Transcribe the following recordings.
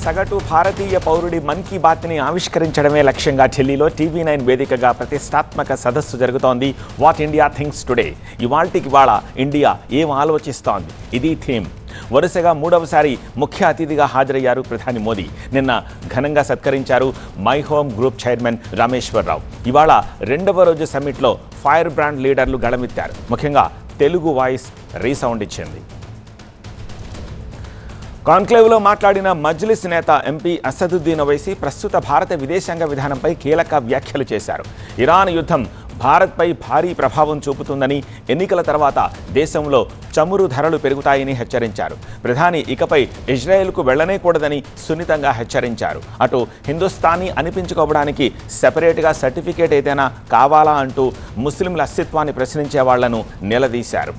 సగటు భారతీయ పౌరుడి మన్ కీ బాత్ని ఆవిష్కరించడమే లక్ష్యంగా ఢిల్లీలో TV9 వేదికగా ప్రతిష్టాత్మక సదస్సు జరుగుతోంది. What India thinks today. ఇవాళ ఇండియా ఏం ఆలోచిస్తోంది, ఇది థీమ్. వరుసగా మూడవసారి ముఖ్య అతిథిగా హాజరయ్యారు ప్రధాని మోదీ. నిన్న ఘనంగా సత్కరించారు my home group chairman Rameshwar Rao. ఇవాళ రెండవ రోజు సమ్మిట్లో ఫైర్ బ్రాండ్ లీడర్లు గళమెత్తారు. ముఖ్యంగా తెలుగు వాయిస్ రీసౌండ్ ఇచ్చింది. కాన్క్లేవ్లో మాట్లాడిన మజ్లిస్ నేత ఎంపీ అసదుద్దీన్ ఓవైసీ ప్రస్తుత భారత విదేశాంగ విధానంపై కీలక వ్యాఖ్యలు చేశారు. ఇరాన్ యుద్ధం భారత్పై భారీ ప్రభావం చూపుతుందని, ఎన్నికల తర్వాత దేశంలో చమురు ధరలు పెరుగుతాయని హెచ్చరించారు. ప్రధాని ఇకపై ఇజ్రాయెల్కు వెళ్లనేకూడదని సున్నితంగా హెచ్చరించారు. అటు హిందుస్థానీ అనిపించుకోవడానికి సెపరేట్గా సర్టిఫికేట్ ఏదైనా కావాలా అంటూ ముస్లింల అస్తిత్వాన్ని ప్రశ్నించే వాళ్లను నిలదీశారు.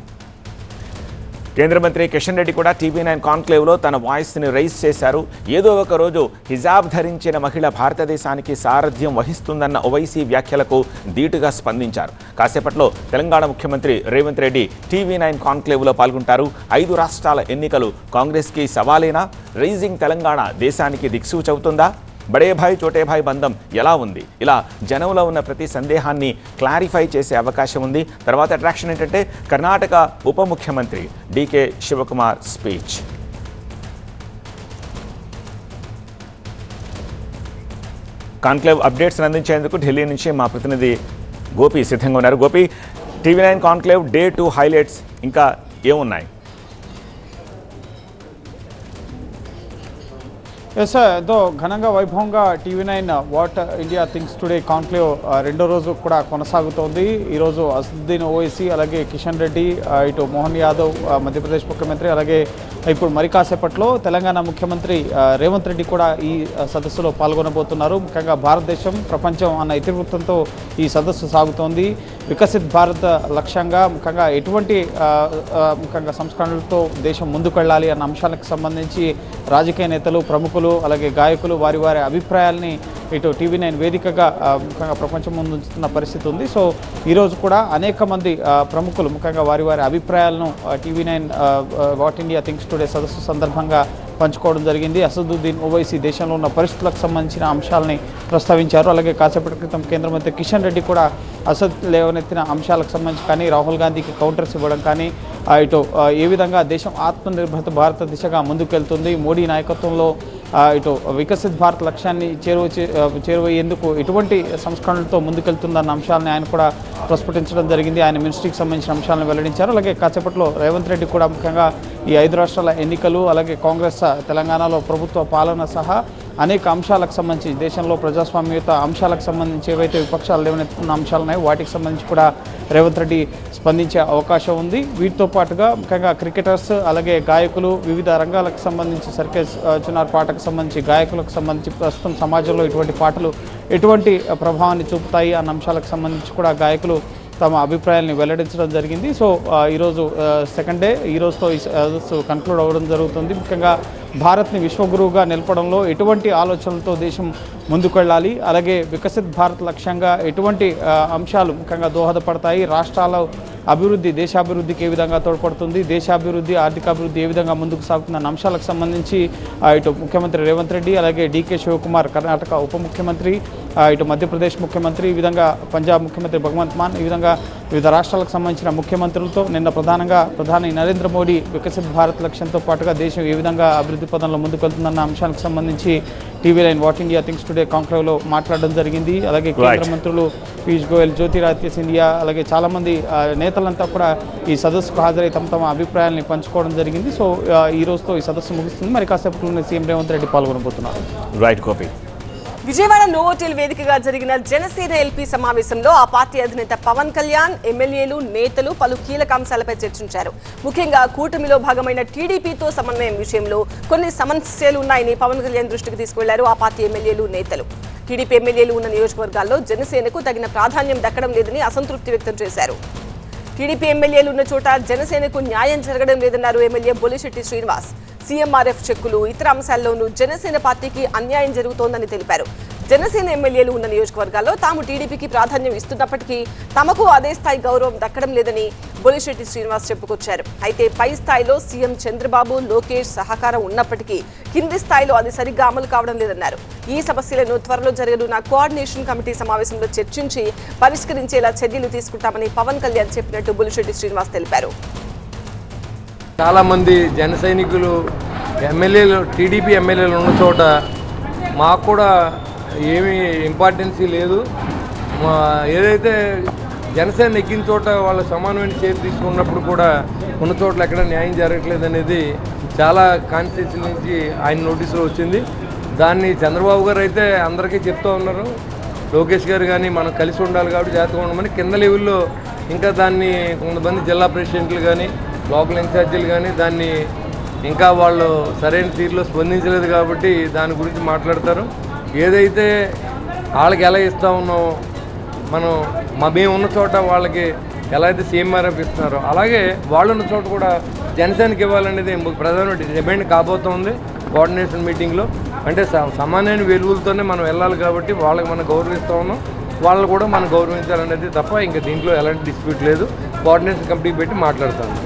కేంద్ర మంత్రి కిషన్ రెడ్డి కూడా TV9 కాన్క్లేవ్లో తన వాయిస్ని రైజ్ చేశారు. ఏదో ఒక రోజు హిజాబ్ ధరించిన మహిళ భారతదేశానికి సారథ్యం వహిస్తుందన్న ఓవైసీ వ్యాఖ్యలకు ధీటుగా స్పందించారు. కాసేపట్లో తెలంగాణ ముఖ్యమంత్రి రేవంత్ రెడ్డి TV9 కాన్క్లేవ్లో పాల్గొంటారు. 5 రాష్ట్రాల ఎన్నికలు కాంగ్రెస్కి సవాలేనా? రైజింగ్ తెలంగాణ దేశానికి దిక్సూచవుతుందా? బడే భాయ్ చోటే భాయ్ బంధం ఎలా ఉంది? ఇలా జనంలో ఉన్న ప్రతి సందేహాన్ని క్లారిఫై చేసే అవకాశం ఉంది. తర్వాత అట్రాక్షన్ ఏంటంటే కర్ణాటక ఉప ముఖ్యమంత్రి DK Shivakumar speech. Conclave updates అందించేందుకు ఢిల్లీ నుంచి మా ప్రతినిధి గోపి సిద్ధంగా ఉన్నారు. Gopi, TV9 conclave Day 2 highlights ఇంకా ఏమున్నాయి? ఎస్ సార్, ఎంతో ఘనంగా వైభవంగా TV9 what India thinks today conclave రెండో రోజు కూడా కొనసాగుతోంది. ఈరోజు అసదుద్దీన్ ఓవైసీ, అలాగే కిషన్ రెడ్డి, ఇటు మోహన్ యాదవ్ మధ్యప్రదేశ్ ముఖ్యమంత్రి, అలాగే ఇప్పుడు మరి కాసేపట్లో తెలంగాణ ముఖ్యమంత్రి రేవంత్ రెడ్డి కూడా ఈ సదస్సులో పాల్గొనబోతున్నారు. ముఖ్యంగా భారతదేశం ప్రపంచం అన్న ఇతివృత్తంతో ఈ సదస్సు సాగుతోంది. వికసిత్ భారత్ లక్ష్యంగా ముఖ్యంగా ఎటువంటి ముఖ్యంగా సంస్కరణలతో దేశం ముందుకెళ్ళాలి అన్న అంశాలకు సంబంధించి రాజకీయ నేతలు, ప్రముఖులు, అలాగే గాయకులు వారి అభిప్రాయాల్ని ఇటు TV9 వేదికగా ముఖ్యంగా ప్రపంచం ముందు ఉంచుతున్న పరిస్థితి ఉంది. సో ఈరోజు కూడా అనేక మంది ప్రముఖులు ముఖ్యంగా వారి అభిప్రాయాలను TV9 what India thinks today సదస్సు సందర్భంగా పంచుకోవడం జరిగింది. అసదుద్దీన్ ఓవైసీ దేశంలో ఉన్న పరిస్థితులకు సంబంధించిన అంశాలని ప్రస్తావించారు. అలాగే కాసేపటి క్రితం కేంద్ర మంత్రి కిషన్ రెడ్డి కూడా అసద్ లేవనెత్తిన అంశాలకు సంబంధించి కానీ, రాహుల్ గాంధీకి కౌంటర్స్ ఇవ్వడం కానీ, ఇటు ఏ విధంగా దేశం ఆత్మనిర్భర భారత దిశగా ముందుకెళ్తుంది, మోడీ నాయకత్వంలో ఇటు వికసిత్ భారత్ లక్ష్యాన్ని చేరువయ్యేందుకు ఎటువంటి సంస్కరణలతో ముందుకెళ్తుందన్న అంశాలని ఆయన కూడా ప్రస్ఫుటించడం జరిగింది. ఆయన మినిస్ట్రీకి సంబంధించిన అంశాలను వెల్లడించారు. అలాగే కాసేపట్లో రేవంత్ రెడ్డి కూడా ముఖ్యంగా ఈ 5 రాష్ట్రాల ఎన్నికలు, అలాగే కాంగ్రెస్ తెలంగాణలో ప్రభుత్వ పాలన సహా అనేక అంశాలకు సంబంధించి దేశంలో ప్రజాస్వామ్యత అంశాలకు సంబంధించి ఏవైతే విపక్షాలు లేవనెత్తున్న అంశాలు ఉన్నాయో వాటికి సంబంధించి కూడా రేవంత్ రెడ్డి స్పందించే అవకాశం ఉంది. వీటితో పాటుగా ముఖ్యంగా క్రికెటర్స్, అలాగే గాయకులు, వివిధ రంగాలకు సంబంధించి సర్కస్ చునార్ పాటకు సంబంధించి గాయకులకు సంబంధించి ప్రస్తుతం సమాజంలో ఇటువంటి పాటలు ఎటువంటి ప్రభావాన్ని చూపుతాయి అన్న అంశాలకు సంబంధించి కూడా గాయకులు తమ అభిప్రాయాన్ని వెల్లడించడం జరిగింది. సో ఈరోజు సెకండ్ డే, ఈరోజుతో ఈ సదస్సు కన్క్లూడ్ అవ్వడం జరుగుతుంది. ముఖ్యంగా భారత్ని విశ్వగురువుగా నిలపడంలో ఎటువంటి ఆలోచనలతో దేశం ముందుకెళ్ళాలి, అలాగే వికసిత్ భారత్ లక్ష్యంగా ఎటువంటి అంశాలు ముఖ్యంగా దోహదపడతాయి, రాష్ట్రాల అభివృద్ధి దేశాభివృద్ధికి ఏ విధంగా తోడ్పడుతుంది, దేశాభివృద్ధి ఆర్థికాభివృద్ధి ఏ విధంగా ముందుకు సాగుతున్న అంశాలకు సంబంధించి ఇటు ముఖ్యమంత్రి రేవంత్ రెడ్డి, అలాగే DK శివకుమార్ కర్ణాటక ఉప ముఖ్యమంత్రి, ఇటు మధ్యప్రదేశ్ ముఖ్యమంత్రి, ఈ విధంగా పంజాబ్ ముఖ్యమంత్రి భగవంత్ మాన్, ఈ విధంగా వివిధ రాష్ట్రాలకు సంబంధించిన ముఖ్యమంత్రులతో నిన్న ప్రధాని నరేంద్ర మోడీ వికసిత్ భారత్ లక్ష్యంతో పాటుగా దేశం ఏ విధంగా అభివృద్ధి పదంలో ముందుకెళ్తుందన్న అంశానికి సంబంధించి TV9 what India thinks today కాంక్లేవ్లో మాట్లాడడం జరిగింది. అలాగే కేంద్ర మంత్రులు పీయూష్ గోయల్, జ్యోతిరాదిత్య సింధియా, అలాగే చాలామంది నేతలంతా కూడా ఈ సదస్సుకు హాజరై తమ అభిప్రాయాల్ని పంచుకోవడం జరిగింది. సో ఈ రోజుతో ఈ సదస్సు ముగుస్తుంది. మరి కాసేపట్లోనే సీఎం రేవంత్ రెడ్డి పాల్గొనబోతున్నారు. రైట్ గోపి. విజయవాడ నోవోటెల్ వేదికగా జరిగిన జనసేన LP సమావేశంలో ఆ పార్టీ అధినేత పవన్ కళ్యాణ్, ఎమ్మెల్యేలు, నేతలు పలు కీలక అంశాలపై చర్చించారు. ముఖ్యంగా కూటమిలో భాగమైన టీడీపీతో సమన్వయం విషయంలో కొన్ని సమస్యలు ఉన్నాయని పవన్ కళ్యాణ్ దృష్టికి తీసుకువెళ్లారు ఆ పార్టీ ఎమ్మెల్యేలు, నేతలు. టీడీపీ ఎమ్మెల్యేలు ఉన్న నియోజకవర్గాల్లో జనసేనకు తగిన ప్రాధాన్యం దక్కడం లేదని అసంతృప్తి వ్యక్తం చేశారు. టీడీపీ ఎమ్మెల్యేలు ఉన్న చోట జనసేనకు న్యాయం జరగడం లేదన్నారు ఎమ్మెల్యే బొలిశెట్టి శ్రీనివాస్. CMRF చెక్కులు, ఇతర అంశాల్లోనూ జనసేన పార్టీకి అన్యాయం జరుగుతోందని తెలిపారు. జనసేన ఎమ్మెల్యేలు ఉన్న నియోజకవర్గాల్లో తాము టీడీపీకి ప్రాధాన్యం ఇస్తున్నప్పటికీ తమకు అదే స్థాయి గౌరవం దక్కడం లేదని బొలిశెట్టి శ్రీనివాస్ చెప్పుకొచ్చారు. అయితే పై స్థాయిలో సీఎం చంద్రబాబు, లోకేష్ సహకారం ఉన్నప్పటికీ కింది స్థాయిలో అది సరిగ్గా అమలు కావడం లేదన్నారు. ఈ సమస్యలను త్వరలో జరగనున్న కోఆర్డినేషన్ కమిటీ సమావేశంలో చర్చించి పరిష్కరించేలా చర్యలు తీసుకుంటామని పవన్ కళ్యాణ్ చెప్పినట్టు బొలిశెట్టి శ్రీనివాస్ తెలిపారు. చాలా మంది జన సైనికులు ఎమ్మెల్యేలు, టీడీపీ ఎమ్మెల్యేలు ఉన్న చోట మాకు కూడా ఏమీ ఇంపార్టెన్సీ లేదు. ఏదైతే జనసేన ఎక్కిన చోట వాళ్ళ సమానమైన చేతి తీసుకున్నప్పుడు కూడా ఉన్న చోట్ల ఎక్కడ న్యాయం జరగట్లేదు అనేది చాలా కాన్స్టిట్యూన్సీ నుంచి ఆయన నోటీసులో వచ్చింది. దాన్ని చంద్రబాబు గారు అయితే అందరికీ చెప్తూ ఉన్నారు. లోకేష్ గారు కానీ మనం కలిసి ఉండాలి కాబట్టి జాగ్రత్తగా ఉండమని కింద లెవెల్లో ఇంకా దాన్ని కొంతమంది జిల్లా ప్రెసిడెంట్లు కానీ లోకల్ ఇన్ఛార్జీలు కానీ దాన్ని ఇంకా వాళ్ళు సరైన తీరులో స్పందించలేదు కాబట్టి దాని గురించి మాట్లాడతారు. ఏదైతే వాళ్ళకి ఎలా ఇస్తూ ఉన్నామో మనం మేము ఉన్న చోట వాళ్ళకి ఎలా అయితే సీఎంఆర్ఎఫ్ ఇస్తున్నారో అలాగే వాళ్ళు ఉన్న చోట కూడా జనసేనకి ఇవ్వాలనేది ప్రధాన డిమాండ్ కాబోతోంది కోఆర్డినేషన్ మీటింగ్లో. అంటే సమానమైన వెలుగులతోనే మనం వెళ్ళాలి కాబట్టి వాళ్ళకి మనం గౌరవిస్తూ ఉన్నాం, వాళ్ళు కూడా మనం గౌరవించాలనేది తప్ప ఇంకా దీంట్లో ఎలాంటి డిస్ప్యూట్ లేదు. కోఆర్డినేషన్ కమిటీకి పెట్టి మాట్లాడతాను.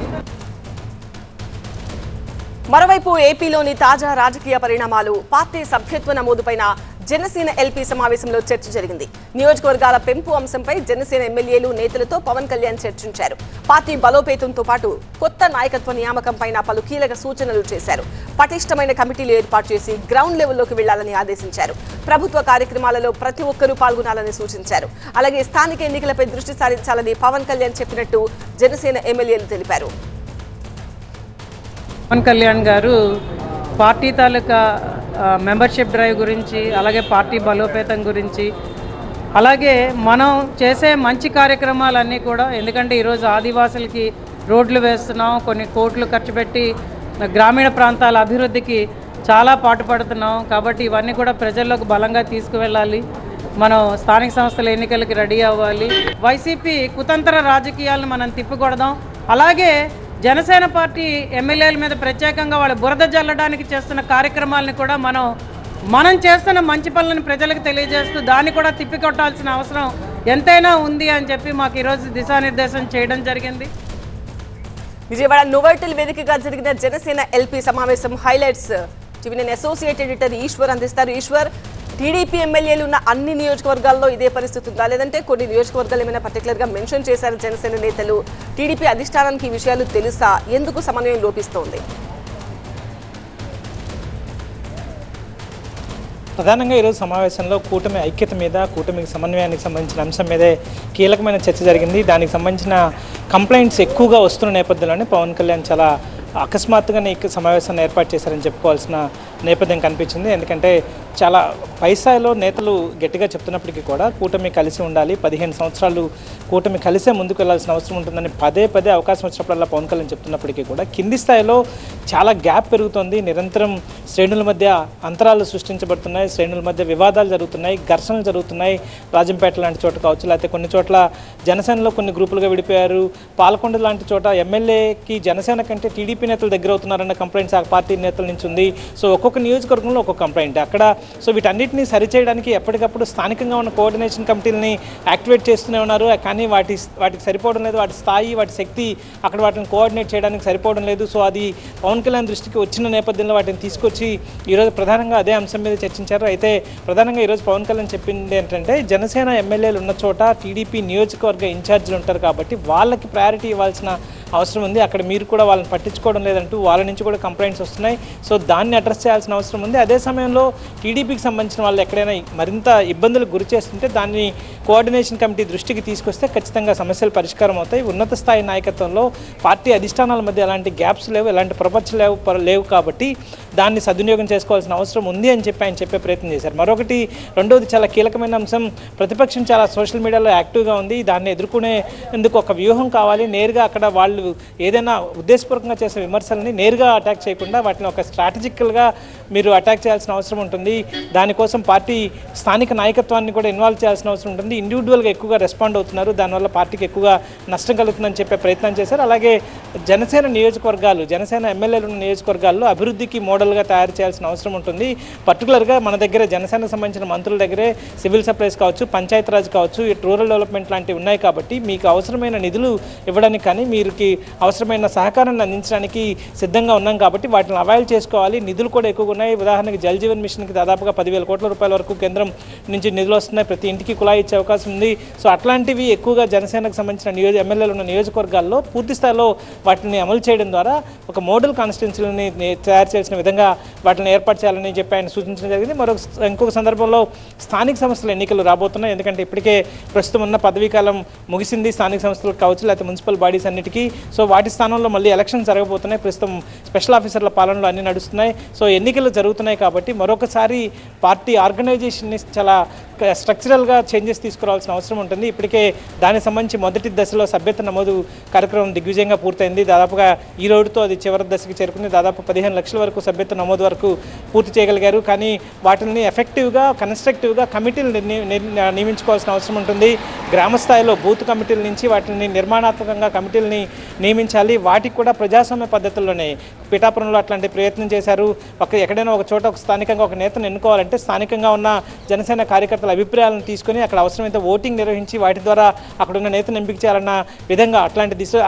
మరోవైపు ఏపీలోని తాజా రాజకీయ పరిణామాలు, పార్టీ సభ్యత్వ నమోదుపైన జనసేన ఎల్పీ సమావేశంలో చర్చ జరిగింది. నియోజకవర్గాల పెంపు అంశంపై జనసేన ఎమ్మెల్యేలు, నేతలతో పవన్ కళ్యాణ్ చర్చించారు. పార్టీ బలోపేతంతో పాటు కొత్త నాయకత్వ నియామకంపైన పలు కీలక సూచనలు చేశారు. పటిష్టమైన కమిటీలు ఏర్పాటు చేసి గ్రౌండ్ లెవెల్లోకి వెళ్లాలని ఆదేశించారు. ప్రభుత్వ కార్యక్రమాలలో ప్రతి ఒక్కరూ పాల్గొనాలని సూచించారు. అలాగే స్థానిక ఎన్నికలపై దృష్టి సారించాలని పవన్ కళ్యాణ్ చెప్పినట్టు జనసేన ఎమ్మెల్యేలు తెలిపారు. పవన్ కళ్యాణ్ గారు పార్టీ తాలూకా మెంబర్షిప్ డ్రైవ్ గురించి, అలాగే పార్టీ బలోపేతం గురించి, అలాగే మనం చేసే మంచి కార్యక్రమాలన్నీ కూడా, ఎందుకంటే ఈరోజు ఆదివాసులకి రోడ్లు వేస్తున్నాం, కొన్ని కోట్లు ఖర్చు పెట్టి గ్రామీణ ప్రాంతాల అభివృద్ధికి చాలా పాటుపడుతున్నాం. కాబట్టి ఇవన్నీ కూడా ప్రజల్లోకి బలంగా తీసుకువెళ్ళాలి. మనం స్థానిక సంస్థల ఎన్నికలకి రెడీ అవ్వాలి. వైసీపీ కుతంత్ర రాజకీయాలను మనం తిప్పికొడదాం. అలాగే జనసేన పార్టీ ఎమ్మెల్యేల మీద ప్రత్యేకంగా వాళ్ళ బురద జల్లడానికి చేస్తున్న కార్యక్రమాలను కూడా మనం చేస్తున్న మంచి పనులను ప్రజలకు తెలియజేస్తూ దాన్ని కూడా తిప్పికొట్టాల్సిన అవసరం ఎంతైనా ఉంది అని చెప్పి మాకు ఈరోజు దిశానిర్దేశం చేయడం జరిగింది. విజయవాడ నోవోటెల్ వేదికగా జరిగిన జనసేన ఎల్పీ సమావేశం highlights TV nine associate editor Eshwar అందిస్తారు. ఈశ్వర్, టీడీపీ ఎమ్మెల్యేలు ఉన్న అన్ని నియోజకవర్గాల్లో ఇదే పరిస్థితి ఉందా, లేదంటే కొన్ని నియోజకవర్గాలు ఏమైనా పర్టికులర్గా మెన్షన్ చేశారు జనసేన నేతలు? టీడీపీ అధిష్టానానికి ఈ విషయాలు తెలుసా? ఎందుకు సమన్వయం లోపిస్తోంది? ప్రధానంగా ఈరోజు సమావేశంలో కూటమి ఐక్యత మీద, కూటమికి సమన్వయానికి సంబంధించిన అంశం మీదే కీలకమైన చర్చ జరిగింది. దానికి సంబంధించిన కంప్లైంట్స్ ఎక్కువగా వస్తున్న నేపథ్యంలోనే పవన్ కళ్యాణ్ చాలా అకస్మాత్తుగానే ఈ సమావేశాన్ని ఏర్పాటు చేశారని చెప్పుకోవాల్సిన నేపథ్యం కనిపించింది. ఎందుకంటే చాలా పై స్థాయిలో నేతలు గట్టిగా చెప్తున్నప్పటికీ కూడా కూటమి కలిసి ఉండాలి, 15 సంవత్సరాలు కూటమి కలిసే ముందుకు వెళ్లాల్సిన అవసరం ఉంటుందని పదే అవకాశం వచ్చినప్పుడల్లా పవన్ కళ్యాణ్ చెప్తున్నప్పటికీ కూడా కింది స్థాయిలో చాలా గ్యాప్ పెరుగుతోంది. నిరంతరం శ్రేణుల మధ్య అంతరాలు సృష్టించబడుతున్నాయి, శ్రేణుల మధ్య వివాదాలు జరుగుతున్నాయి, ఘర్షణలు జరుగుతున్నాయి. రాజంపేట లాంటి చోట కావచ్చు, లేకపోతే కొన్ని చోట్ల జనసేనలో కొన్ని గ్రూపులుగా విడిపోయారు. పాలకొండ లాంటి చోట ఎమ్మెల్యేకి జనసేన కంటే టీడీపీ నేతలు దగ్గర అవుతున్నారన్న కంప్లైంట్స్ ఆ పార్టీ నేతల నుంచి ఉంది. సో ఒక్కొక్క నియోజకవర్గంలో ఒక్కొక్క కంప్లైంట్ అక్కడ. సో వీటన్నిటిని సరిచేయడానికి ఎప్పటికప్పుడు స్థానికంగా ఉన్న కోఆర్డినేషన్ కమిటీలని యాక్టివేట్ చేస్తూనే ఉన్నారు. కానీ వాటికి సరిపోవడం లేదు, వాటి స్థాయి, వాటి శక్తి అక్కడ వాటిని కోఆర్డినేట్ చేయడానికి సరిపోవడం లేదు. సో అది పవన్ కళ్యాణ్ దృష్టికి వచ్చిన నేపథ్యంలో వాటిని తీసుకొచ్చి ఈరోజు ప్రధానంగా అదే అంశం మీద చర్చించారు. అయితే ప్రధానంగా ఈరోజు పవన్ కళ్యాణ్ చెప్పింది ఏంటంటే జనసేన ఎమ్మెల్యేలు ఉన్న చోట టీడీపీ నియోజకవర్గ ఇన్ఛార్జీలు ఉంటారు కాబట్టి వాళ్ళకి ప్రయారిటీ ఇవ్వాల్సిన అవసరం ఉంది. అక్కడ మీరు కూడా వాళ్ళని పట్టించుకోవడం లేదంటూ వాళ్ళ నుంచి కూడా కంప్లైంట్స్ వస్తున్నాయి. సో దాన్ని అడ్రస్ చేయాల్సిన అవసరం ఉంది. అదే సమయంలో టీడీపీకి సంబంధించిన వాళ్ళు ఎక్కడైనా మరింత ఇబ్బందులకు గురి చేస్తుంటే దాన్ని కోఆర్డినేషన్ కమిటీ దృష్టికి తీసుకొస్తే ఖచ్చితంగా సమస్యలు పరిష్కారం అవుతాయి. ఉన్నత స్థాయి నాయకత్వంలో పార్టీ అధిష్టానాల మధ్య ఎలాంటి గ్యాప్స్ లేవు, ఎలాంటి ప్రపంచం లేవు కాబట్టి దాన్ని సద్వినియోగం చేసుకోవాల్సిన అవసరం ఉంది అని చెప్పి ఆయన చెప్పే ప్రయత్నం చేశారు. మరొకటి రెండోది చాలా కీలకమైన అంశం, ప్రతిపక్షం చాలా సోషల్ మీడియాలో యాక్టివ్గా ఉంది. దాన్ని ఎదుర్కొనేందుకు ఒక వ్యూహం కావాలి. నేరుగా అక్కడ వాళ్ళు ఏదైనా ఉద్దేశపూర్వకంగా చేసే విమర్శలని నేరుగా అటాక్ చేయకుండా వాటిని ఒక స్ట్రాటజికల్గా మీరు అటాక్ చేయాల్సిన అవసరం ఉంటుంది. దానికోసం పార్టీ స్థానిక నాయకత్వాన్ని కూడా ఇన్వాల్వ్ చేయాల్సిన అవసరం ఉంటుంది. ఇండివిజువల్గా ఎక్కువగా రెస్పాండ్ అవుతున్నారు, దానివల్ల పార్టీకి ఎక్కువగా నష్టం కలుగుతుందని చెప్పే ప్రయత్నం చేశారు. అలాగే జనసేన నియోజకవర్గాలు, జనసేన ఎమ్మెల్యేలు ఉన్న నియోజకవర్గాల్లో అభివృద్ధికి మోడల్గా తయారు చేయాల్సిన అవసరం ఉంటుంది. పర్టికులర్గా మన దగ్గర జనసేనకు సంబంధించిన మంత్రుల దగ్గరే సివిల్ సప్లైస్ కావచ్చు, పంచాయతీరాజ్ కావచ్చు, రూరల్ డెవలప్మెంట్ లాంటివి ఉన్నాయి. కాబట్టి మీకు అవసరమైన నిధులు ఇవ్వడానికి కానీ మీరుకి అవసరమైన సహకారాన్ని అందించడానికి సిద్ధంగా ఉన్నాం. కాబట్టి వాటిని అవైల్ చేసుకోవాలి. నిధులు కూడా ఎక్కువగా ఉన్నాయి. ఉదాహరణకి జల్ జీవన్ మిషన్కి దాదాపుగా 10,000 కోట్ల రూపాయల వరకు కేంద్రం నుంచి నిధులు వస్తున్నాయి. ప్రతి ఇంటికి కుళాయి ఇచ్చే అవకాశం ఉంది. సో అట్లాంటివి ఎక్కువగా జనసేనకు సంబంధించిన ఎమ్మెల్యేలు ఉన్న నియోజకవర్గాల్లో పూర్తి స్థాయిలో వాటిని అమలు చేయడం ద్వారా ఒక మోడల్ కాన్స్టిట్యున్సీలని తయారు చేసిన విధంగా వాటిని ఏర్పాటు చేయాలని చెప్పి ఆయన సూచించడం జరిగింది. ఇంకొక సందర్భంలో స్థానిక సంస్థల ఎన్నికలు రాబోతున్నాయి. ఎందుకంటే ఇప్పటికే ప్రస్తుతం ఉన్న పదవీ కాలం ముగిసింది స్థానిక సంస్థలకు కావచ్చు, లేకపోతే మున్సిపల్ బాడీస్ అన్నిటికీ. సో వాటి స్థానంలో మళ్ళీ ఎలక్షన్స్ జరగబోతున్నాయి. ప్రస్తుతం స్పెషల్ ఆఫీసర్ల పాలనలో అన్నీ నడుస్తున్నాయి. సో ఎన్నికలు జరుగుతున్నాయి కాబట్టి మరొకసారి పార్టీ ఆర్గనైజేషన్ని చాలా స్ట్రక్చరల్గా చేంజెస్ తీసుకురావాల్సిన అవసరం ఉంటుంది. ఇప్పటికే దానికి సంబంధించి మొదటి దశలో సభ్యత నమోదు కార్యక్రమం దిగ్విజయంగా పూర్తయింది. దాదాపుగా ఈ రోజుతో అది చివరి దశకి చేరుకుంది. దాదాపు 15 లక్షల వరకు సభ్యత నమోదు వరకు పూర్తి చేయగలిగారు. కానీ వాటిని ఎఫెక్టివ్గా, కన్స్ట్రక్టివ్గా కమిటీలు నియమించుకోవాల్సిన అవసరం ఉంటుంది. గ్రామ స్థాయిలో బూత్ కమిటీల నుంచి వాటిని నిర్మాణాత్మకంగా కమిటీలని నియమించాలి. వాటికి కూడా ప్రజాస్వామ్య పద్ధతుల్లోనే పిఠాపురంలో అట్లాంటి ప్రయత్నం చేశారు. ఎక్కడైనా ఒక చోట స్థానికంగా ఒక నేతను ఎన్నుకోవాలంటే స్థానికంగా ఉన్న జనసేన కార్యకర్తల అభిప్రాయాలను తీసుకొని అక్కడ అవసరమైతే ఓటింగ్ నిర్వహించి వాటి ద్వారా అక్కడ ఉన్న నేతను ఎంపిక చేయాలన్న విధంగా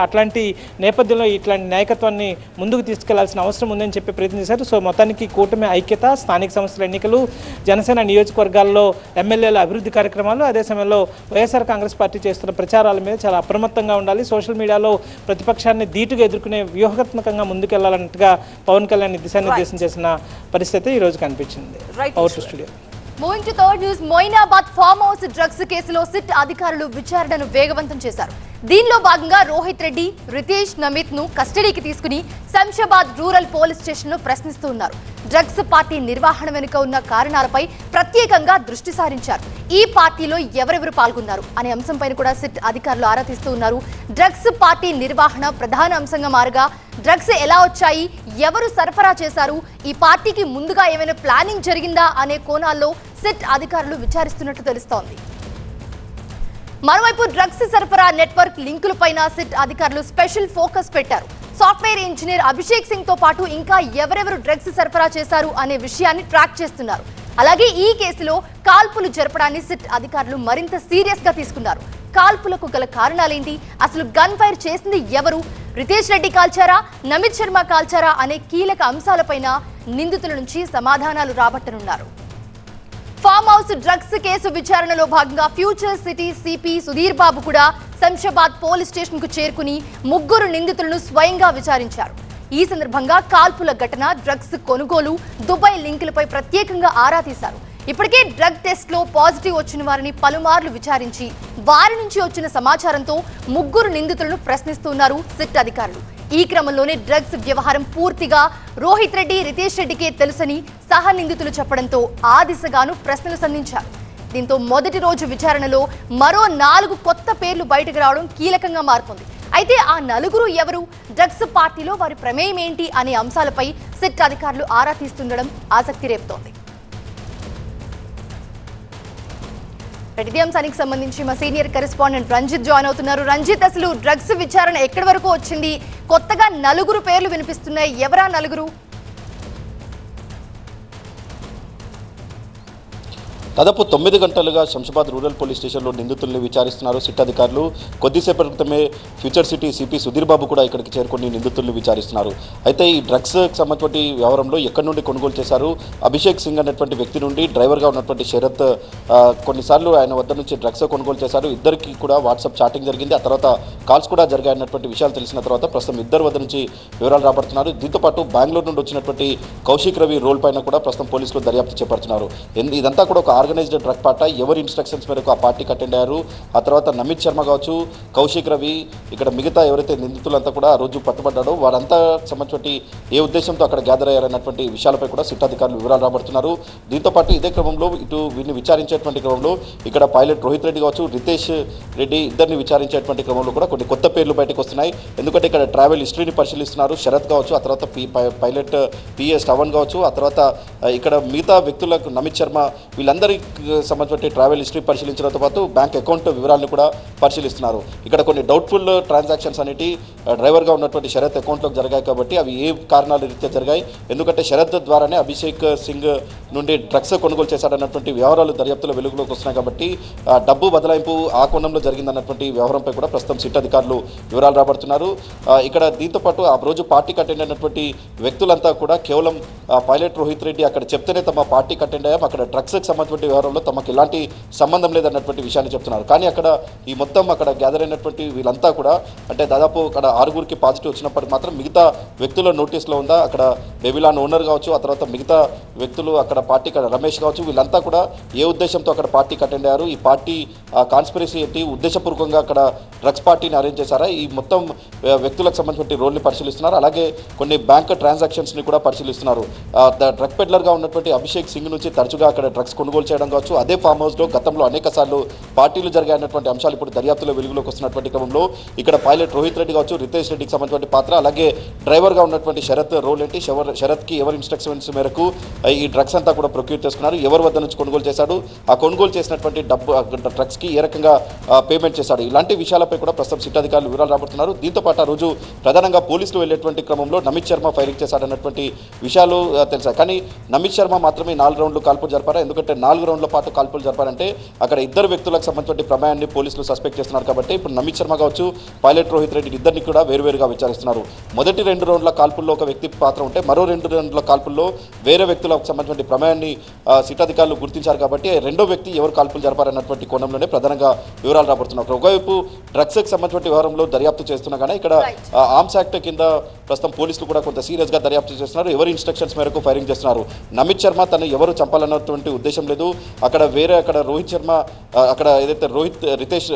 అట్లాంటి నేపథ్యంలో ఇట్లాంటి నాయకత్వాన్ని ముందుకు తీసుకెళ్లాల్సిన అవసరం ఉందని చెప్పి ప్రయత్నం చేశారు. సో మొత్తానికి కూటమి ఐక్యత, స్థానిక సంస్థల ఎన్నికలు, జనసేన నియోజకవర్గాల్లో ఎమ్మెల్యేల అభివృద్ధి కార్యక్రమాలు, అదే సమయంలో వైఎస్ఆర్ కాంగ్రెస్ పార్టీ చేస్తున్న ప్రచారాల మీద చాలా అప్రమత్తంగా ఉండాలి. సోషల్ మీడియాలో ప్రతిపక్షాన్ని ధీటుగా ఎదుర్కొనే వ్యూహాత్మకంగా ముందుకెళ్లాలన్నట్టుగా పవన్ కళ్యాణ్ దిశానిర్దేశం చేసిన పరిస్థితి ఈ రోజు కనిపించింది. Power to studio. Moving to third news. Moinabad farm house drugs కేసులో సిట్ అధికారులు విచారణను వేగవంతం చేశారు. దీనిలో భాగంగా రోహిత్ రెడ్డి, రితేష్ నమిత్ ను కస్టడీకి తీసుకుని శంషాబాద్ రూరల్ పోలీస్ స్టేషన్ లో ప్రశ్నిస్తూ ఉన్నారు. డ్రగ్స్ పార్టీ నిర్వహణ వెనుక ఉన్న కారణాలపై ప్రత్యేకంగా దృష్టి సారించారు. ఈ పార్టీలో ఎవరెవరు పాల్గొన్నారు అనే అంశంపై కూడా సిట్ అధికారులు ఆరా తీస్తూ ఉన్నారు. డ్రగ్స్ పార్టీ నిర్వహణ ప్రధాన అంశంగా మారగా డ్రగ్స్ ఎలా వచ్చాయి, ఎవరు సరఫరా చేశారు, ఈ పార్టీకి ముందుగా ఏమైనా ప్లానింగ్ జరిగిందా అనే కోణాల్లో సిట్ అధికారులు విచారిస్తున్నట్టు తెలుస్తోంది. మరోవైపు డ్రగ్స్ సరఫరా నెట్వర్క్ లింకులపైన సిట్ అధికారులు స్పెషల్ ఫోకస్ పెట్టారు. సాఫ్ట్వేర్ ఇంజనీర్ అభిషేక్ సింగ్ తో పాటు ఇంకా ఎవరెవరు డ్రగ్స్ సరఫరా చేశారు అనే విషయాన్ని ట్రాక్ చేస్తున్నారు. అలాగే ఈ కేసులో కాల్పులు జరపడాన్ని సిట్ అధికారులు మరింత సీరియస్ గా తీసుకున్నారు. కాల్పులకు గల కారణాలేంటి, అసలు గన్ ఫైర్ చేసింది ఎవరు, రితేష్ రెడ్డి కాల్చారా, నమిత్ శర్మ కాల్చారా అనే కీలక అంశాలపైన నిందితుల నుంచి సమాధానాలు రాబట్టనున్నారు. ఫామ్ హౌస్ డ్రగ్స్ కేసు విచారణలో భాగంగా future city CP Sudheer Babu కూడా శంషాబాద్ పోలీస్ స్టేషన్ కు చేరుకుని ముగ్గురు నిందితులను స్వయంగా విచారించారు. ఈ సందర్భంగా కాల్పుల ఘటన, డ్రగ్స్ కొనుగోలు, దుబాయ్ లింకులపై ప్రత్యేకంగా ఆరా తీశారు. ఇప్పటికే డ్రగ్ టెస్ట్ లో పాజిటివ్ వచ్చిన వారిని పలుమార్లు విచారించి వారి నుంచి వచ్చిన సమాచారంతో ముగ్గురు నిందితులను ప్రశ్నిస్తున్నారు సిట్ అధికారులు. ఈ క్రమంలోనే డ్రగ్స్ వ్యవహారం పూర్తిగా రోహిత్ రెడ్డి, రితేష్ రెడ్డికే తెలుసని సహ నిందితులు చెప్పడంతో ఆ దిశగాను ప్రశ్నలు సంధించారు. దీంతో మొదటి రోజు విచారణలో మరో 4 కొత్త పేర్లు బయటకు రావడం కీలకంగా మారుతుంది. అయితే ఆ నలుగురు ఎవరు, డ్రగ్స్ పార్టీలో వారి ప్రమేయం ఏంటి అనే అంశాలపై సిట్ అధికారులు ఆరా తీస్తుండడం ఆసక్తి రేపుతోంది. ఇదే అంశానికి సంబంధించి మా సీనియర్ కరెస్పాండెంట్ రంజిత్ జాయిన్ అవుతున్నారు. రంజిత్, అసలు డ్రగ్స్ విచారణ ఎక్కడి వరకు వచ్చింది? కొత్తగా 4 పేర్లు వినిపిస్తున్నాయి, ఎవరా నలుగురు? దాదాపు 9 గంటలుగా శంషాబాద్ రూరల్ పోలీస్ స్టేషన్లో నిందితుల్ని విచారిస్తున్నారు సిట్ అధికారులు. కొద్దిసేపటి క్రితమే future city CP Sudheer Babu కూడా ఇక్కడికి చేరుకొని నిందితుల్ని విచారిస్తున్నారు. అయితే ఈ డ్రగ్స్ సంబంధించిన వ్యవహారంలో ఎక్కడి నుండి కొనుగోలు చేశారు, అభిషేక్ సింగ్ అనేటువంటి వ్యక్తి నుండి డ్రైవర్గా ఉన్నటువంటి శరత్ కొన్నిసార్లు ఆయన వద్ద నుంచి డ్రగ్స్ కొనుగోలు చేశారు. ఇద్దరికి కూడా వాట్సాప్ చాటింగ్ జరిగింది, ఆ తర్వాత కాల్స్ కూడా జరిగాయన్నటువంటి విషయాలు తెలిసిన తర్వాత ప్రస్తుతం ఇద్దరు వద్ద నుంచి వివరాలు రాబడుతున్నారు. దీంతోపాటు బెంగళూరు నుండి వచ్చినటువంటి కౌశిక్ రవి రోల్ పైన కూడా ప్రస్తుతం పోలీసులు దర్యాప్తు చేపడుతున్నారు. ఇదంతా కూడా ఒక ఆర్గనైజ్డ్ డ్రగ్ పార్టీ ఎవరి ఇన్స్ట్రక్షన్స్ మేరకు ఆ పార్టీకి అటెండ్ అయ్యారు, ఆ తర్వాత నమిత్ శర్మ కావచ్చు, కౌశిక్ రవి, ఇక్కడ మిగతా ఎవరైతే నిందితులంతా కూడా ఆ రోజు పట్టుబడ్డాడో వారంతా సంబంధించి ఏ ఉద్దేశంతో అక్కడ గ్యాదర్ అయ్యారన్నటువంటి విషయాలపై కూడా సిట్ అధికారులు వివరాలు రాబడుతున్నారు. దీంతోపాటు ఇదే క్రమంలో ఇటు వీరిని విచారించేటువంటి క్రమంలో ఇక్కడ పైలట్ రోహిత్ రెడ్డి కావచ్చు, రితేష్ రెడ్డి ఇద్దరిని విచారించేటువంటి క్రమంలో కూడా కొన్ని కొత్త పేర్లు బయటకు వస్తున్నాయి. ఎందుకంటే ఇక్కడ ట్రావెల్ హిస్టరీని పరిశీలిస్తున్నారు. శరత్ కావచ్చు, ఆ తర్వాత పైలట్ పిఏ శ్రవణ్ కావచ్చు, ఆ తర్వాత ఇక్కడ మిగతా వ్యక్తులకు నమిత్ శర్మ వీళ్ళందరికీ సంబంధించిన ట్రావెల్ హిస్టరీ పరిశీలించడంతో పాటు బ్యాంక్ అకౌంట్ వివరాలను కూడా పరిశీలిస్తున్నారు. ఇక్కడ కొన్ని డౌట్ఫుల్ ట్రాన్సాక్షన్స్ అనేటి డ్రైవర్గా ఉన్నటువంటి శరత్ అకౌంట్లోకి జరిగాయి కాబట్టి అవి ఏ కారణాల రీత్యా జరిగాయి, ఎందుకంటే శరత్ ద్వారానే అభిషేక్ సింగ్ నుండి డ్రగ్స్ కొనుగోలు చేశాడన్నటువంటి వ్యవహారాలు దర్యాప్తులో వెలుగులోకి వస్తున్నాయి కాబట్టి డబ్బు బదలాయింపు ఆ కోణంలో జరిగిందన్నటువంటి వ్యవహారంపై కూడా ప్రస్తుతం సిట్ అధికారులు వివరాలు రాబడుతున్నారు. ఇక్కడ దీంతో పాటు ఆ రోజు పార్టీకి అటెండ్ అయినటువంటి వ్యక్తులంతా కూడా కేవలం పైలట్ రోహిత్ రెడ్డి అక్కడ చెప్తేనే తమ పార్టీకి అటెండ్ అయ్యాం, అక్కడ డ్రగ్స్కి సంబంధించిన వ్యవహారంలో తమకు ఎలాంటి సంబంధం లేదన్నటువంటి విషయాన్ని చెప్తున్నారు. కానీ అక్కడ ఈ మొత్తం అక్కడ గ్యాదర్ అయినటువంటి వీళ్ళంతా కూడా అంటే దాదాపు అక్కడ 6గురికి పాజిటివ్ వచ్చినప్పటికీ మాత్రం మిగతా వ్యక్తుల నోటీస్లో ఉందా, అక్కడ బేబీలాన్ ఓనర్ కావచ్చు, ఆ తర్వాత మిగతా వ్యక్తులు అక్కడ పార్టీకి రమేష్ కావచ్చు, వీళ్ళంతా కూడా ఏ ఉద్దేశంతో అక్కడ పార్టీకి అటెండ్ అయ్యారు, ఈ పార్టీ కాన్స్పిరసీ ఏంటి, ఉద్దేశపూర్వకంగా అక్కడ డ్రగ్స్ పార్టీని అరేంజ్ చేశారా, ఈ మొత్తం వ్యక్తులకు సంబంధించిన రోల్ని పరిశీలిస్తున్నారు. అలాగే కొన్ని బ్యాంక్ ట్రాన్సాక్షన్స్ని కూడా పరిశీలిస్తున్నారు. డ్రగ్ పెడ్లర్గా ఉన్నటువంటి అభిషేక్ సింగ్ నుంచి తరచుగా అక్కడ డ్రగ్స్ కొనుగోలు చేయడం కావచ్చు, అదే ఫామ్ హౌస్లో గతంలో అనేక సార్లు పార్టీలు జరిగాయన్నటువంటి అంశాలు ఇప్పుడు దర్యాప్తులో వెలుగులోకి వస్తున్నటువంటి క్రమంలో ఇక్కడ పైలట్ రోహిత్ రెడ్డి కావచ్చు, రితేష్ రెడ్డికి సంబంధించిన పాత్ర, అలాగే డ్రైవర్గా ఉన్నటువంటి శరత్ రోల్ ఏంటి, శరత్కి ఎవరి ఇన్స్ట్రక్షన్స్ మేరకు ఈ డ్రగ్స్ అంతా కూడా ప్రొక్యూర్ చేసుకున్నారు, ఎవరి వద్ద నుంచి కొనుగోలు చేశాడు, ఆ కొనుగోలు చేసినటువంటి డబ్బు డ్రగ్స్కి ఏ రకంగా పేమెంట్ చేశాడు, ఇలాంటి విషయాలపై కూడా ప్రస్తుతం సిట్ అధికారులు వివరాలు రాబడుతున్నారు. దీంతో పాటు ఆ రోజు ప్రధానంగా పోలీసులు వెళ్ళేటువంటి క్రమంలో నమిత్ శర్మ ఫైరింగ్ చేశాడన్నటువంటి విషయాలు తెలుసాయి. కానీ నమిత్ శర్మ మాత్రమే 4 రౌండ్లు కాల్పులు జరిపారా, ఎందుకంటే 4 రౌండ్ల పాటు కాల్పులు జరిపారంటే అక్కడ ఇద్దరు వ్యక్తులకు సంబంధించిన ప్రమాయాన్ని పోలీసులు సస్పెక్ట్ చేస్తున్నారు. కాబట్టి ఇప్పుడు నమిత్ శర్మ కావచ్చు, పైలట్ రోహిత్ రెడ్డి ఇద్దరిని కూడా వేరువేరుగా విచారిస్తున్నారు. మొదటి 2 రౌండ్ల కాల్పుల్లో ఒక వ్యక్తి పాత్ర ఉంటే మరో 2 రౌండ్ల కాల్పుల్లో వేరే వ్యక్తులకు సంబంధించిన ప్రమాయాన్ని సిట్ అధికారులు గుర్తించారు. కాబట్టి రెండో వ్యక్తి ఎవరు కాల్పులు జరిపారన్నటువంటి కోణంలోనే ప్రధానంగా వివరాలు రాబడుతున్నారు. ఒకవైపు డ్రగ్స్కి సంబంధించిన వ్యవహారంలో దర్యాప్తు చేస్తున్నా కానీ ఇక్కడ ఆర్మ్స్ యాక్ట్ కింద ప్రస్తుతం పోలీసులు కూడా కొంత సీరియస్గా దర్యాప్తు చేస్తున్నారు. ఎవరి ఇన్స్ట్రక్షన్స్ మేరకు ఫైరింగ్ చేస్తున్నారు, నమిత్ శర్మ తను ఎవరు చంపాలన్నటువంటి ఉద్దేశం లేదు, అక్కడ రోహిత్ శర్మ అక్కడ ఏదైతే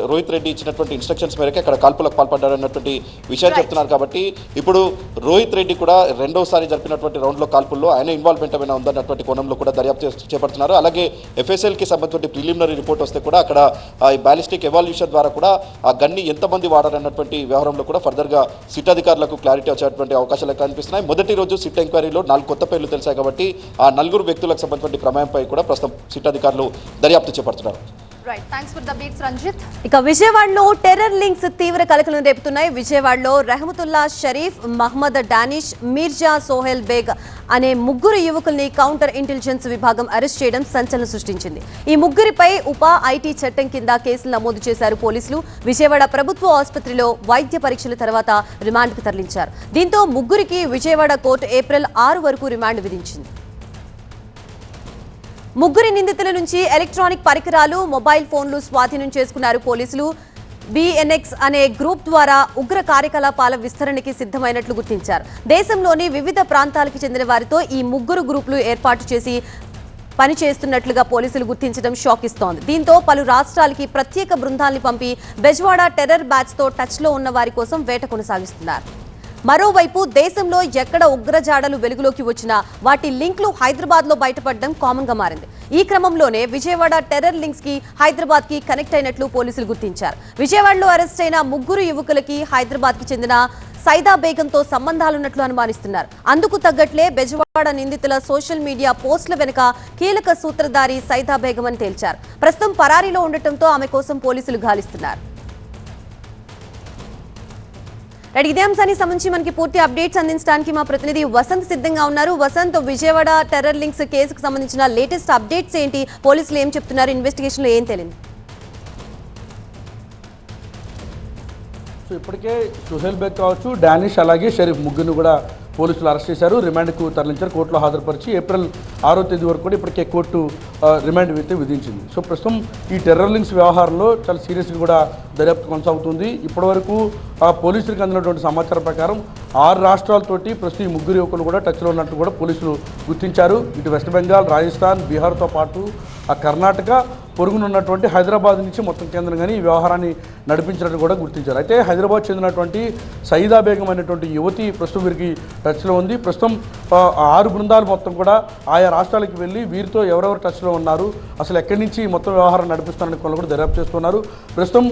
రోహిత్ రెడ్డి ఇచ్చినటువంటి ఇన్స్ట్రక్షన్స్ మేరకు అక్కడ కాల్పులకు పాల్పడ్డారన్నటువంటి విషయం చెప్తున్నారు. కాబట్టి ఇప్పుడు రోహిత్ రెడ్డి కూడా రెండోసారి జరిపినటువంటి రౌండ్లో కాల్పుల్లో ఆయన ఇన్వాల్వ్మెంట్ ఏమైనా ఉందన్నటువంటి కోణంలో కూడా దర్యాప్తు చేపడుతున్నారు. అలాగే FSLకి సంబంధించిన ప్రిలిమినరీ రిపోర్ట్ వస్తే కూడా అక్కడ ఈ బ్యాలిస్టిక్ ఎవాల్యూషన్ ద్వారా కూడా ఆ గన్ని ఎంతమంది వాడారన్నటువంటి వ్యవహారంలో కూడా ఫర్దర్గా సిట్ అధికారులకు క్లారిటీ వచ్చేటువంటి అవకాశాలు కనిపిస్తున్నాయి. మొదటి రోజు సిట్ ఎంక్వైరీలో 4 కొత్త పేర్లు తెలిసాయి కాబట్టి ఆ 4 వ్యక్తులకు సంబంధించిన ప్రమాయంపై కూడా ప్రస్తుతం సిట్ అధికారులు దర్యాప్తు చేపడుతున్నారు. Right, thanks for the beats Ranjith. ఇక విజయవాడలో టెర్రర్ లింక్స్ తీవ్ర కలకలం రేపుతున్నాయి. విజయవాడలో రెహమతుల్లా షరీఫ్, మహమ్మద్ డానిష్, మీర్జా సోహెల్ బేగ్ అనే 3 యువకుల్ని కౌంటర్ ఇంటెలిజెన్స్ విభాగం అరెస్ట్ చేయడం సంచలనం సృష్టించింది. ఈ 3పై ఉప ఐటీ చట్టం కింద కేసులు నమోదు చేశారు పోలీసులు. విజయవాడ ప్రభుత్వ ఆసుపత్రిలో వైద్య పరీక్షల తర్వాత రిమాండ్కు తరలించారు. దీంతో 3కి విజయవాడ కోర్టు ఏప్రిల్ 6 వరకు రిమాండ్ విధించింది. 3 నిందితుల నుంచి ఎలక్ట్రానిక్ పరికరాలు, మొబైల్ ఫోన్లు స్వాధీనం చేసుకున్నారు పోలీసులు. BNX అనే గ్రూప్ ద్వారా ఉగ్ర కార్యకలాపాల విస్తరణకి సిద్ధమైనట్లు గుర్తించారు. దేశంలోని వివిధ ప్రాంతాలకు చెందిన వారితో ఈ 3 గ్రూపులు ఏర్పాటు చేసి పనిచేస్తున్నట్లుగా పోలీసులు గుర్తించడం షాక్ ఇస్తోంది. దీంతో పలు రాష్ట్రాలకి ప్రత్యేక బృందాల్ని పంపి బెజవాడ టెర్రర్ బ్యాచ్తో టచ్లో ఉన్న వారి కోసం వేట కొనసాగిస్తున్నారు. మరోవైపు దేశంలో ఎక్కడ ఉగ్రజాడలు వెలుగులోకి వచ్చినా వాటి లింక్లు హైదరాబాద్లో బయటపడడం కామన్గా మారింది. ఈ క్రమంలోనే విజయవాడ టెర్రర్ లింక్స్కి హైదరాబాద్కి కనెక్ట్ అయినట్లు పోలీసులు గుర్తించారు. విజయవాడలో అరెస్ట్ అయిన 3 యువకులకి హైదరాబాద్కి చెందిన సైదా బేగంతో సంబంధాలున్నట్లు అనుమానిస్తున్నారు. అందుకు తగ్గట్లే బెజవాడ నిందితుల సోషల్ మీడియా పోస్టుల వెనుక కీలక సూత్రధారి సైదా బేగం అని తేల్చారు. ప్రస్తుతం పరారీలో ఉండటంతో ఆమె కోసం పోలీసులు గాలిస్తున్నారు. ఇదే అంశానికి సంబంధించి మనకి పూర్తి అప్డేట్స్ అందించడానికి మా ప్రతినిధి వసంత్ సిద్ధంగా ఉన్నారు. వసంత్, విజయవాడ టెర్రర్ లింక్స్ కేసుకు సంబంధించిన లేటెస్ట్ అప్డేట్స్ ఏంటి? పోలీసులు ఏం చెప్తున్నారు? ఇన్వెస్టిగేషన్లో ఏం తెలియదు? సో ఇప్పటికే సుహేల్ బేగ్ కావచ్చు, డానిష్ అలాగే షరీఫ్ 3ని కూడా పోలీసులు అరెస్ట్ చేశారు, రిమాండ్కు తరలించారు. కోర్టులో హాజరుపరిచి ఏప్రిల్ 6వ తేదీ వరకు కూడా ఇప్పటికే కోర్టు రిమాండ్ అయితే విధించింది. సో ప్రస్తుతం ఈ టెర్రర్ లింక్స్ వ్యవహారంలో చాలా సీరియస్గా కూడా దర్యాప్తు కొనసాగుతుంది. ఇప్పటివరకు పోలీసులకు అందినటువంటి సమాచారం ప్రకారం 6 రాష్ట్రాలతోటి ప్రస్తుతం ఈ ముగ్గురు యువకులు కూడా టచ్లో ఉన్నట్టు కూడా పోలీసులు గుర్తించారు. ఇటు వెస్ట్ బెంగాల్, రాజస్థాన్, బీహార్తో పాటు కర్ణాటక, పొరుగునున్నటువంటి హైదరాబాద్ నుంచి మొత్తం కేంద్రంగానే ఈ వ్యవహారాన్ని నడిపించినట్టు కూడా గుర్తించారు. అయితే హైదరాబాద్ చెందినటువంటి సయీదా బేగం అనేటువంటి యువతి ప్రస్తుతం వీరికి టచ్లో ఉంది. ప్రస్తుతం 6 బృందాలు మొత్తం కూడా ఆయా రాష్ట్రాలకు వెళ్ళి వీరితో ఎవరెవరు టచ్లో ఉన్నారు, అసలు ఎక్కడి నుంచి మొత్తం వ్యవహారం నడిపిస్తారని కూడా దర్యాప్తు చేస్తున్నారు. ప్రస్తుతం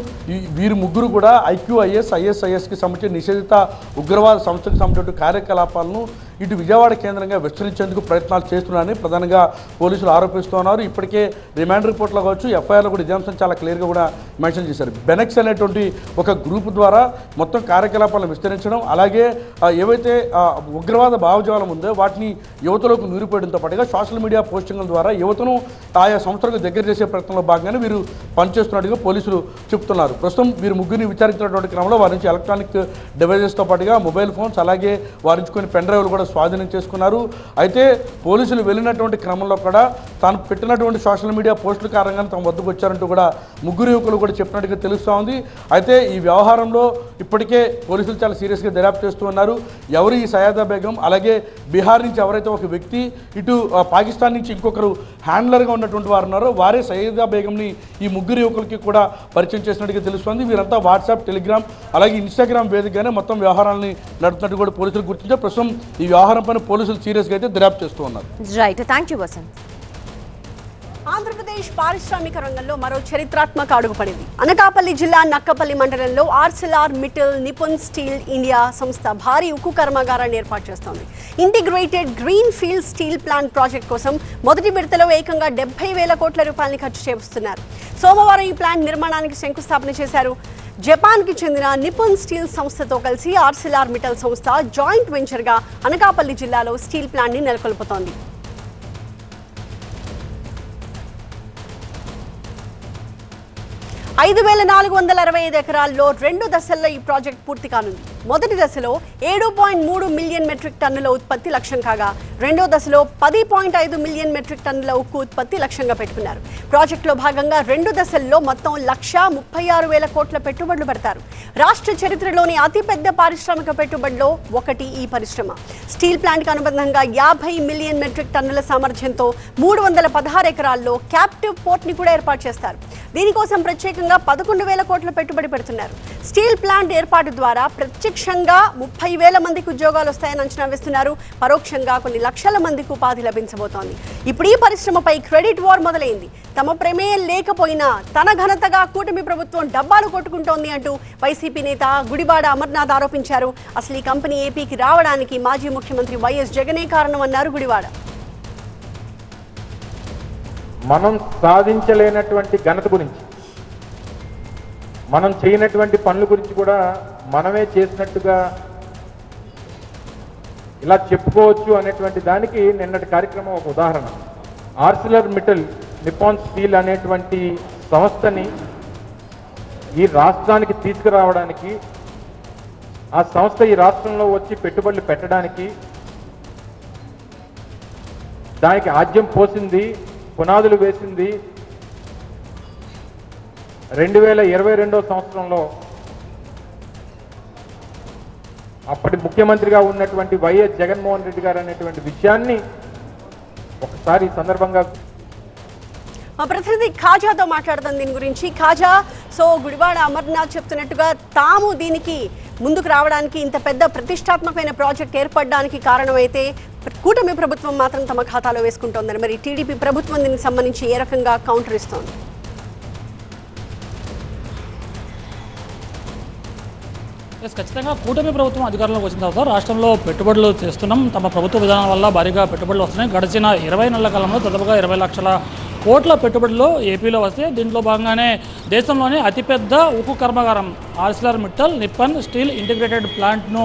వీరు ముగ్గురు కూడా IQIS, ISISకి సంబంధించిన నిషేధిత ఉగ్రవాద సంస్థకు సంబంధించిన కార్యకలాపాలను ఇటు విజయవాడ కేంద్రంగా విస్తరించేందుకు ప్రయత్నాలు చేస్తున్నారని ప్రధానంగా పోలీసులు ఆరోపిస్తున్నారు. ఇప్పటికే రిమాండ్ రిపోర్ట్లో కావచ్చు, ఎఫ్ఐఆర్లో కూడా ఇదే అంశం చాలా క్లియర్గా కూడా మెన్షన్ చేశారు. బెనెక్స్ అనేటువంటి ఒక గ్రూప్ ద్వారా మొత్తం కార్యకలాపాలను విస్తరించడం, అలాగే ఏవైతే ఉగ్రవాద భావజాలం ఉందో వాటిని యువతలోకి నూరిపోయడంతో పాటుగా సోషల్ మీడియా పోస్టింగ్ల ద్వారా యువతను ఆయా సంస్థలకు దగ్గర చేసే ప్రయత్నంలో భాగంగానే వీరు పనిచేస్తున్నట్టుగా పోలీసులు చెబుతున్నారు. ప్రస్తుతం వీరు ముగ్గురిని విచారించినటువంటి క్రమంలో వారి నుంచి ఎలక్ట్రానిక్ డివైజెస్తో పాటుగా మొబైల్ ఫోన్స్, అలాగే వారి నుంచి కొన్ని పెన్ డ్రైవ్లు కూడా స్వాధీనం చేసుకున్నారు. అయితే పోలీసులు వెళ్ళినటువంటి క్రమంలో కూడా తాను పెట్టినటువంటి సోషల్ మీడియా పోస్టుల కారణంగానే తమ వద్దకు వచ్చారంటూ కూడా ముగ్గురు యువకులు కూడా చెప్పినట్టుగా తెలుస్తూ ఉంది. అయితే ఈ వ్యవహారంలో ఇప్పటికే పోలీసులు చాలా సీరియస్గా దర్యాప్తు చేస్తూ ఉన్నారు. ఎవరు ఈ సయాదా బేగం, అలాగే బీహార్ నుంచి ఎవరైతే ఒక వ్యక్తి, ఇటు పాకిస్తాన్ నుంచి ఇంకొకరు హ్యాండ్లర్గా ఉన్నటువంటి వారు ఉన్నారో వారే సయాదా బేగంని ఈ ముగ్గురు యువకులకి కూడా పరిచయం చేసినట్టుగా తెలుస్తుంది. వీరంతా వాట్సాప్, టెలిగ్రామ్, అలాగే ఇన్స్టాగ్రామ్ వేదికగానే మొత్తం వ్యవహారాన్ని నడుపుతున్నట్టు కూడా పోలీసులు గుర్తించారు. ప్రస్తుతం ఈ వ్యవహారం పైన పోలీసులు సీరియస్గా అయితే దర్యాప్తు చేస్తూ ఉన్నారు. Right, thank you Vasanth. Andhra Pradesh పారిశ్రామిక రంగంలో మరో చరిత్రాత్మక అడుగు పడింది. అనకాపల్లి జిల్లా నక్కపల్లి మండలంలో Arcelor Mittal Nipun steel India సంస్థ భారీ ఉక్కు కర్మాగారాన్ని ఏర్పాటు చేస్తోంది. Integrated green field steel plant project కోసం మొదటి విడతలో ఏకంగా 70,000 కోట్ల రూపాయలని ఖర్చు చేస్తున్నారు. సోమవారం ఈ ప్లాంట్ నిర్మాణానికి శంకుస్థాపన చేశారు. జపాన్కి చెందిన నిపున్ స్టీల్ సంస్థతో కలిసి ఆర్సిలార్ మిట్టల్ సంస్థ జాయింట్ వెంచర్గా అనకాపల్లి జిల్లాలో స్టీల్ ప్లాంట్ని నెలకొల్పుతోంది. 5,465 ఎకరాల్లో 2 దశల్లో ఈ ప్రాజెక్ట్ పూర్తి కానుంది. మొదటి దశలో 7.3 మిలియన్ మెట్రిక్ టన్నుల ఉత్పత్తి లక్ష్యం కాగా, రెండో దశలో 10.5 మిలియన్ మెట్రిక్ టన్నుల ఉక్కు ఉత్పత్తి లక్ష్యంగా పెట్టుకున్నారు. ప్రాజెక్టులో భాగంగా 2 దశల్లో మొత్తం 1,36,000 కోట్ల పెట్టుబడులు పెడతారు. రాష్ట్ర చరిత్రలోని అతిపెద్ద పారిశ్రామిక పెట్టుబడిలో ఒకటి ఈ పరిశ్రమ. స్టీల్ ప్లాంట్కి అనుబంధంగా 50 మిలియన్ మెట్రిక్ టన్నుల సామర్థ్యంతో 316 ఎకరాల్లో క్యాప్టివ్ పోర్ట్ని కూడా ఏర్పాటు చేస్తారు. దీనికోసం ప్రత్యేకంగా 11,000 కోట్ల పెట్టుబడి పెడుతున్నారు. స్టీల్ ప్లాంట్ ఏర్పాటు ద్వారా ప్రత్యక్షంగా 30,000 మందికి ఉద్యోగాలు వస్తాయని అంచనా వేస్తున్నారు. పరోక్షంగా కొన్ని లక్షల మందికి ఉపాధి లభించబోతోంది. ఇప్పుడు ఈ పరిశ్రమపై క్రెడిట్ వార్ మొదలైంది. తమ ప్రమేయం లేకపోయినా తన ఘనతగా కూటమి ప్రభుత్వం డబ్బాలు కొట్టుకుంటోంది అంటూ వైసీపీ నేత గుడివాడ అమర్నాథ్ ఆరోపించారు. అసలు ఈ కంపెనీ ఏపీకి రావడానికి మాజీ ముఖ్యమంత్రి వైఎస్ జగనే కారణమన్నారు గుడివాడ. మనం సాధించలేనటువంటి ఘనత గురించి, మనం చేయనటువంటి పనుల గురించి కూడా మనమే చేసినట్టుగా ఇలా చెప్పుకోవచ్చు అనేటువంటి దానికి నిన్నటి కార్యక్రమం ఒక ఉదాహరణ. ఆర్సిలర్ మిట్టల్ నిపాన్ స్టీల్ అనేటువంటి సంస్థని ఈ రాష్ట్రానికి తీసుకురావడానికి, ఆ సంస్థ ఈ రాష్ట్రంలో వచ్చి పెట్టుబడులు పెట్టడానికి దానికి ఆజ్యం పోసింది, పునాదులు వేసింది 2022 సంవత్సరంలో అప్పటి ముఖ్యమంత్రిగా ఉన్నటువంటి వైఎస్ జగన్మోహన్ రెడ్డి గారు అనేటువంటి విషయాన్ని ఒకసారి ఈ సందర్భంగా మా ప్రతినిధి ఖాజాతో మాట్లాడదాం దీని గురించి. ఖాజా, సో గుడివాడ అమర్నాథ్ చెప్తున్నట్టుగా తాము దీనికి ముందుకు రావడానికి, ఇంత పెద్ద ప్రతిష్టాత్మకమైన ప్రాజెక్ట్ ఏర్పడడానికి కారణమైతే కూటమి ప్రభుత్వం మాత్రం తమ ఖాతాలో వేసుకుంటోందని, మరి టీడీపీ ప్రభుత్వం దీనికి సంబంధించి ఏ రకంగా కౌంటర్ ఇస్తోంది? ఖచ్చితంగా కూటమి ప్రభుత్వం అధికారంలోకి వచ్చిన తర్వాత రాష్ట్రంలో పెట్టుబడులు చేస్తున్నాం. తమ ప్రభుత్వ విధానం వల్ల భారీగా పెట్టుబడులు వస్తున్నాయి. గడిచిన 20 నెలల కాలంలో దాదాపుగా 20 లక్షల కోట్ల పెట్టుబడులు ఏపీలో వస్తాయి. దీంట్లో భాగంగానే దేశంలోనే అతిపెద్ద ఉక్కు కర్మాగారం Arcelor Mittal Nippon steel integrated ప్లాంట్ను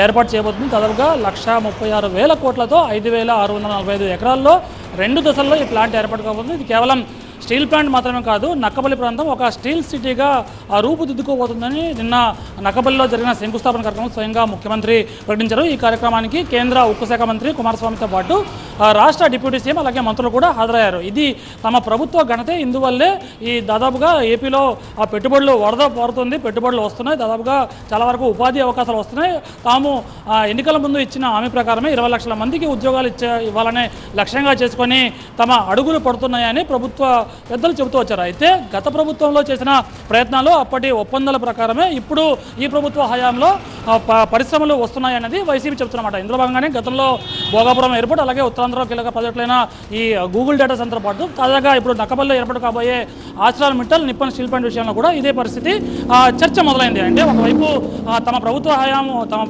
ఏర్పాటు చేయబోతుంది. దాదాపుగా 136,000 కోట్లతో 5,645 ఎకరాల్లో 2 దశల్లో ఈ ప్లాంట్ ఏర్పాటు కాబోతుంది. ఇది కేవలం స్టీల్ ప్లాంట్ మాత్రమే కాదు, నక్కపల్లి ప్రాంతం ఒక స్టీల్ సిటీగా రూపుదిద్దుకోబోతుందని నిన్న నక్కపల్లిలో జరిగిన శంకుస్థాపన కార్యక్రమం స్వయంగా ముఖ్యమంత్రి ప్రకటించారు. ఈ కార్యక్రమానికి కేంద్ర ఉక్కు శాఖ మంత్రి కుమారస్వామితో పాటు రాష్ట్ర డిప్యూటీ సీఎం అలాగే మంత్రులు కూడా హాజరయ్యారు. ఇది తమ ప్రభుత్వ ఘనతే. ఇందువల్లే ఈ దాదాపుగా ఏపీలో ఆ పెట్టుబడులు వరద పారుతుంది, పెట్టుబడులు వస్తున్నాయి, దాదాపుగా చాలా వరకు ఉపాధి అవకాశాలు వస్తున్నాయి. తాము ఎన్నికల ముందు ఇచ్చిన హామీ ప్రకారమే 20 లక్షల మందికి ఉద్యోగాలు ఇవ్వాలనే లక్ష్యంగా చేసుకొని తమ అడుగులు పడుతున్నాయని ప్రభుత్వ పెద్దలు చెబుతూ వచ్చారు. అయితే గత ప్రభుత్వంలో చేసిన ప్రయత్నాలు, అప్పటి ఒప్పందాల ప్రకారమే ఇప్పుడు ఈ ప్రభుత్వ హయాంలో పరిశ్రమలు వస్తున్నాయన్నది వైసీపీ చెబుతున్నమాట. ఇందులో భాగంగానే గతంలో భోగాపురం ఎయిర్పోర్ట్ అలాగే ఉత్తరాంధ్ర కీలక ప్రాజెక్టులైన ఈ గూగుల్ డేటా సెంటర్ పాటు తాజాగా ఇప్పుడు నక్కపల్లిలో ఏర్పాటు కాబోయే ఆర్సిఆర్ మిట్టల్ నిప్పన్ స్టీల్ ప్లాంట్ విషయంలో కూడా ఇదే పరిస్థితి చర్చ మొదలైంది. అంటే ఒకవైపు తమ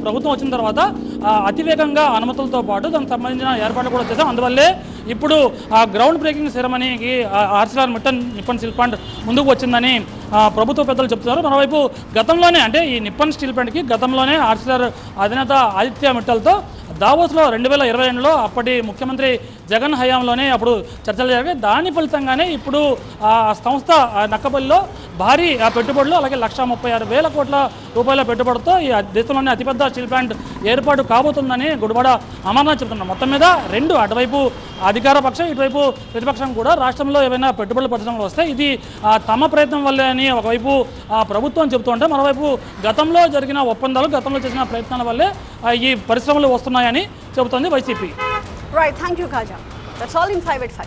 ప్రభుత్వం వచ్చిన తర్వాత అతివేగంగా అనుమతులతో పాటు దానికి సంబంధించిన ఏర్పాట్లు కూడా చేశాం. అందువల్లే ఇప్పుడు గ్రౌండ్ బ్రేకింగ్ సెరమనీకి Arcelor Mittal Nippon steel plant ముందుకు వచ్చిందని ప్రభుత్వ పెద్దలు చెప్తున్నారు. మరోవైపు గతంలోనే అంటే ఈ నిప్పన్ స్టీల్ ప్లాంట్కి గతంలోనే ఆర్సిఆర్ అధినేత ఆదిత్య మిట్టల్తో దావోస్లో 2022లో అప్పటి ముఖ్యమంత్రి జగన్ హయాంలోనే అప్పుడు చర్చలు జరిగాయి. దాని ఫలితంగానే ఇప్పుడు ఆ సంస్థ నక్కపల్లిలో భారీ పెట్టుబడులు అలాగే 1,36,000 కోట్ల రూపాయల పెట్టుబడితో ఈ దేశంలోనే అతిపెద్ద స్టీల్ ప్లాంట్ ఏర్పాటు కాబోతుందని గుడివాడ అమర్నాథ్ చెబుతున్నారు. మొత్తం మీద రెండు, అటువైపు అధికార పక్షం ఇటువైపు ప్రతిపక్షం కూడా రాష్ట్రంలో ఏవైనా పెట్టుబడుల పరిశ్రమలు వస్తే ఇది తమ ప్రయత్నం వల్లే అని ఒకవైపు ప్రభుత్వం చెబుతూ ఉంటే, మరోవైపు గతంలో జరిగిన ఒప్పందాలు గతంలో చేసిన ప్రయత్నాల వల్లే ఈ పరిశ్రమలు వస్తున్నాయని చెబుతోంది YCP. Right, thank you, Kaja. That's all in 5 at 5.